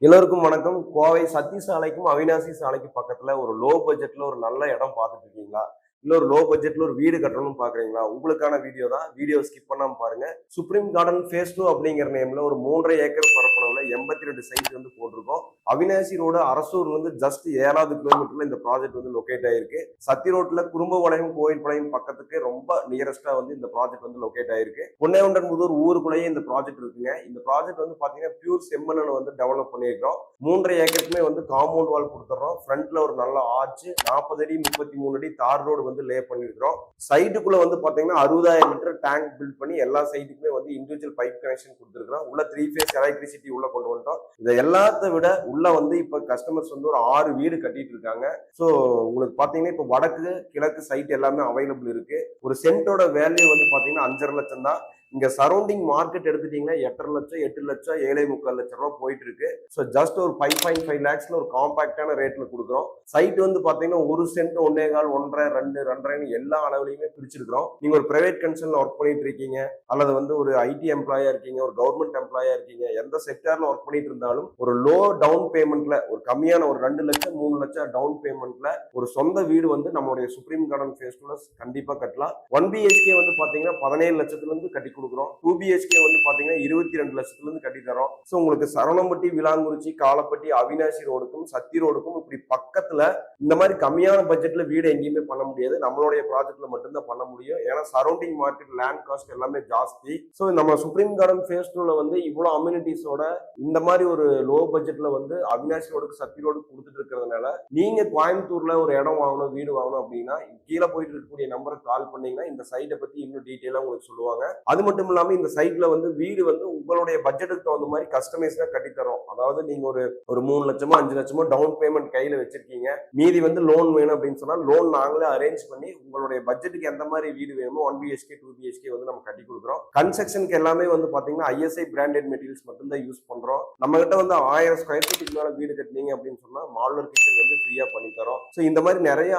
எல்லோருக்கும் வணக்கம். கோவை சத்தி சாலைக்கும், அவிநாசி சாலைக்கும் பக்கத்துல ஒரு லோ பட்ஜெட்ல ஒரு நல்ல இடம் பார்த்துட்டு இருக்கீங்களா? இல்ல ஒரு லோ பட்ஜெட்ல ஒரு வீடு கட்டணும்னு பார்க்குறீங்களா? உங்களுக்கான வீடியோ தான். வீடியோ ஸ்கிப் பண்ணாம பாருங்க. சுப்ரீம் கார்டன் ஃபேஸ் 2 அப்படிங்கிற நேம்ல ஒரு 3 1/2 ஏக்கர் பரப்பளவுல 82 சைட் வந்து போட்டிருக்கோம். அவிநாசி ரோடு அரசூர்ல இருந்து ஜஸ்ட் 7வது கிலோமீட்டர்ல இந்த ப்ராஜெக்ட் வந்து லொகேட் ஆயிருக்கு. சத்தி ரோட்ல குறும்பபாளையம், கோயில்பாளையம் பக்கத்துக்கு ரொம்ப நியரஸ்டா வந்து இந்த ப்ராஜெக்ட் வந்து லொகேட் ஆயிருக்கு. பொன்னையொண்டன்புதூர் ஊருக்குள்ளேயே இந்த ப்ராஜெக்ட் இருக்குங்க. இந்த ப்ராஜெக்ட் வந்து பாத்தீங்கன்னா பியூர் செம்மண்ணுல வந்து டெவலப் பண்ணியிருக்கிறோம். 3 1/2 ஏக்கருக்குமே வந்து காம்பவுண்ட் வால் கொடுத்துறோம். ஃப்ரண்ட்ல ஒரு நல்ல ஆர்ச், 40 அடி 33 அடி தார் ரோடு வந்து லே பண்ணிருக்கிறோம். சைட்டுக்குள்ள வந்து பாத்தீங்கன்னா 60,000 லிட்டர் டேங்க் பில்ட் பண்ணி எல்லா சைட்டுக்குமே வந்து இண்டிவிஜுவல் பைப் கனெக்ஷன் கொடுத்துருக்கோம். உள்ள 3 ஃபேஸ் எலக்ட்ரிசிட்டி உள்ள கொண்டு வந்துட்டோம். இதை எல்லாத்த விட உள்ள வந்து இப்ப கஸ்டமர்ஸ் வந்து ஒரு 6 வீடு கட்டிட்டு இருக்காங்க. ஸோ உங்களுக்கு பாத்தீங்கன்னா இப்ப வடக்கு கிழக்கு சைட் எல்லாமே அவைலபிள் இருக்கு. ஒரு சென்ட்டோட வேல்யூ வந்து பாத்தீங்கன்னா 5.5 லட்சம் தான். இங்க சரௌண்டிங் மார்க்கெட் எடுத்துட்டீங்கன்னா 8.5 லட்சம் 8 லட்சம் 7.25 லட்சம் ரூபாய் போயிட்டு இருக்கு. ஸோ ஜஸ்ட் ஒரு 5.5 லேக்ஸ்ல ஒரு காம்பாக்டான ரேட்ல கொடுக்குறோம். சைட் வந்து பாத்தீங்கன்னா ஒரு சென்ட் 1.25 1.5 2 2.5 எல்லா அளவுலையுமே பிரிச்சிருக்கிறோம். நீங்க ஒரு பிரைவேட் கன்சர்ன்ல ஒர்க் பண்ணிட்டு இருக்கீங்க, அல்லது வந்து ஒரு ஐடி எம்ப்ளாயா இருக்கீங்க, ஒரு கவர்மெண்ட் எம்ப்ளாயா இருக்கீங்க, எந்த செக்டார்ல ஒர்க் பண்ணிட்டு இருந்தாலும் ஒரு லோ டவுன் பேமெண்ட்ல ஒரு கம்மியான ஒரு 2 லட்சம் 3 லட்சம் டவுன் பேமெண்ட்ல ஒரு சொந்த வீடு வந்து நம்மளுடைய சுப்ரீம் கார்டன் ஃபேஸ் 2ல கண்டிப்பா கட்டலாம். 1 பிஹெச்கே வந்து பாத்தீங்கன்னா 17 லட்சத்துல இருந்து கட்டி கொடுக்குறோம். 2 பிஹெச்கே வந்து பாத்தீங்கன்னா 22 லட்சத்துல இருந்து கட்டி தரோம். ஸோ உங்களுக்கு சரவணம்பட்டி, விளாங்குறிச்சி, காலப்பட்டி, அவிநாசி ரோடுக்கும் சத்தி ரோடுக்கும் இப்படி பக்கத்துல இந்த மாதிரி கம்மியான பட்ஜெட்ல வீடு எங்கேயுமே பண்ண முடியாது. நம்மளுடைய ப்ராஜெக்ட்ல மட்டும்தான் பண்ண முடியும். ஏன்னா சரௌண்டிங் மார்க்கெட் லேண்ட் காஸ்ட் எல்லாமே ஜாஸ்தி. ஸோ நம்ம சுப்ரீம் கார்டன் ஃபேஸ் 2ல வந்து இவ்வளவு அம்யூனிட்டிஸோட இந்த மாதிரி ஒரு லோ பட்ஜெட்ல வந்து அவிநாசி ரோடுக்கு சத்தி ரோடுக்கு கொடுத்துட்டு இருக்கிறதுனால நீங்க கோயம்புத்தூர்ல ஒரு இடம் வாங்கணும், வீடு வாங்கணும் அப்படின்னா கீழே போயிட்டு இருக்கக்கூடிய நம்பருக்கு கால் பண்ணீங்கன்னா இந்த சைட்டை பத்தி இன்னும் டீட்டெயிலா உங்களுக்கு சொல்லுவாங்க. அது மட்டும் இல்லாம இந்த சைட்ல வந்து வீடு வந்து உங்களுடைய பட்ஜெட்டுக்கு தகுந்த மாதிரி கஸ்டமைஸ்டா கட்டி தரோம். அதாவது நீங்க ஒரு 3 லட்சமோ 5 லட்சமோ டவுன் பேமெண்ட் கையில வச்சிருக்கீங்க, மீதி வந்து லோன் வேணும் அப்படின்னு சொன்னா லோன் நாங்களே அரேஞ்ச் பண்ணி உங்களுடைய பட்ஜெட்டுக்கு எந்த மாதிரி வீடு வேணுமோ 1 பிஹெச்கே 2 பிஹெச்கே வந்து நம்ம கட்டி கொடுக்குறோம். கன்ஸ்ட்ரக்ஷனுக்கு எல்லாமே வந்து பாத்தீங்கன்னா ஐஎஸ்ஐ பிராண்டட் மெட்டீரியல்ஸ் மட்டும் தான் யூஸ் பண்றோம். நம்ம கிட்ட வந்து 1000 ஸ்கொயர் ஃபீட்டுக்கு மேல வீடு கட்டினீங்க அப்படின்னு சொன்னா மாடுலர் கிச்சன் வந்து ஃப்ரீயா பண்ணி தரோம். ஸோ இந்த மாதிரி நிறைய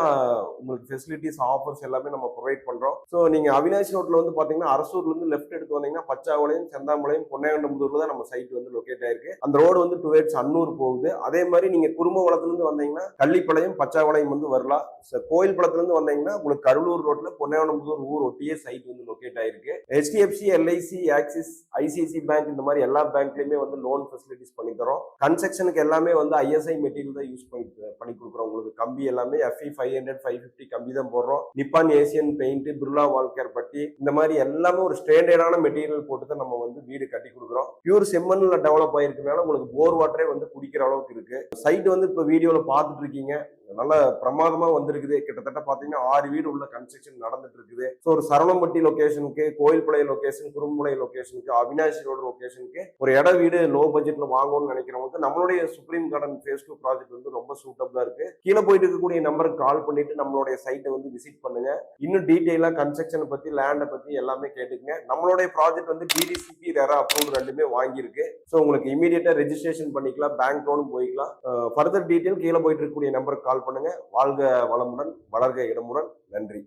உங்களுக்கு ஃபெசிலிட்டிஸ் ஆஃபர்ஸ் எல்லாமே நம்ம ப்ரொவைட் பண்றோம். ஸோ நீங்க அவிநாசி ரோட்ல வந்து பாத்தீங்கன்னா அரசூர்ல இருந்து லெஃப்ட் எடுத்து வந்தீங்கன்னா பச்சாவளையம், செந்தாமலையும், பொன்னையொண்டம்புதூர்ல தான் நம்ம சைட் வந்து லொகேட் ஆயிருக்கு. அந்த ரோடு வந்து டுவேர்ட்ஸ் அன்னூர் போகுது. அதே மாதிரி நீங்க குறும்பவளத்துல இருந்து வந்தீங்கன்னா கள்ளிப்பாளையம், பச்சாவளையம் வந்து வரலாம். கோயில்பளத்துல இருந்து வந்தீங்கன்னா உங்களுக்கு கருளூர் ரோட்ல பொன்னையொண்டம்புதூர் ஊர் ஒட்டியே சைட் வந்து லொகேட் ஆயிருக்கு. HDFC, LIC, axis, ICICI bank இந்த மாதிரி எல்லா பேங்க்லயுமே வந்து லோன் ஃபெசிலிட்டிஸ் பண்ணி தரோம். கன்ஸ்ட்ரக்ஷனுக்கு எல்லாமே வந்து ISI மெட்டீரியல் தான் யூஸ் பண்ணி கொடுக்குறோம். உங்களுக்கு கம்பி எல்லாமே FE 500 550 கம்பி தான் போடுறோம். நிப்பான் ஏசியன் பெயிண்ட், பிர்லா வால்கேர் பட்டி இந்த மாதிரி எல்லாமே ஒரு ஸ்டாண்டர்டான மெட்டீரியல் போட்டு தான் நம்ம வந்து வீடு கட்டி கொடுக்குறோம். பியூர் செம்மண்ல டெவலப் ஆயிருக்கனால உங்களுக்கு போர் வாட்டரே வந்து குடிக்கிற அளவுக்கு இருக்கு. சைட் வந்து இப்ப வீடியோல பாத்துட்டு இருக்கீங்க, நல்ல பிரமாதமா வந்திருக்குது. கிட்டத்தட்ட பாத்தீங்கன்னா 6 வீடு உள்ள கன்ஸ்ட்ரக்ஷன் நடந்துட்டு இருக்குது. ஸோ ஒரு சரவணம்பட்டி லொகேஷனுக்கு, கோயில்பாளைய லொகேஷன், குறும்புளை லொகேஷனுக்கு, அவிநாசி ரோடு லொகேஷனுக்கு ஒரு இட வீடு லோ பட்ஜெட்ல வாங்கணும்னு நினைக்கிறவங்களுக்கு நம்மளுடைய சுப்ரீம் கார்டன் ஃபேஸ் 2 ப்ராஜெக்ட் வந்து ரொம்ப சூட்டபிளா இருக்கு. கீழே போயிட்டு இருக்கக்கூடிய நம்பருக்கு கால் பண்ணிட்டு நம்மளுடைய சைட்டை வந்து விசிட் பண்ணுங்க. இன்னும் டீட்டெயிலா கன்ஸ்ட்ரக்ஷனை பத்தி, லேண்டை பத்தி எல்லாமே கேட்டுக்கங்க. நம்மளுடைய ப்ராஜெக்ட் வந்து DDCP, ரெரா அப்ரூவ் ரெண்டுமே வாங்கியிருக்கு. ஸோ உங்களுக்கு இமீடியட்டா ரெஜிஸ்ட்ரேஷன் பண்ணிக்கலாம், பேங்க் லோனும் போய்க்கலாம். ஃபர்தர் டீட்டெயில் கீழே போயிட்டு இருக்கக்கூடிய நம்பருக்கு கால் பண்ணுங்க. வாழ்க வளமுடன், வளர்க இடமுடன். நன்றி.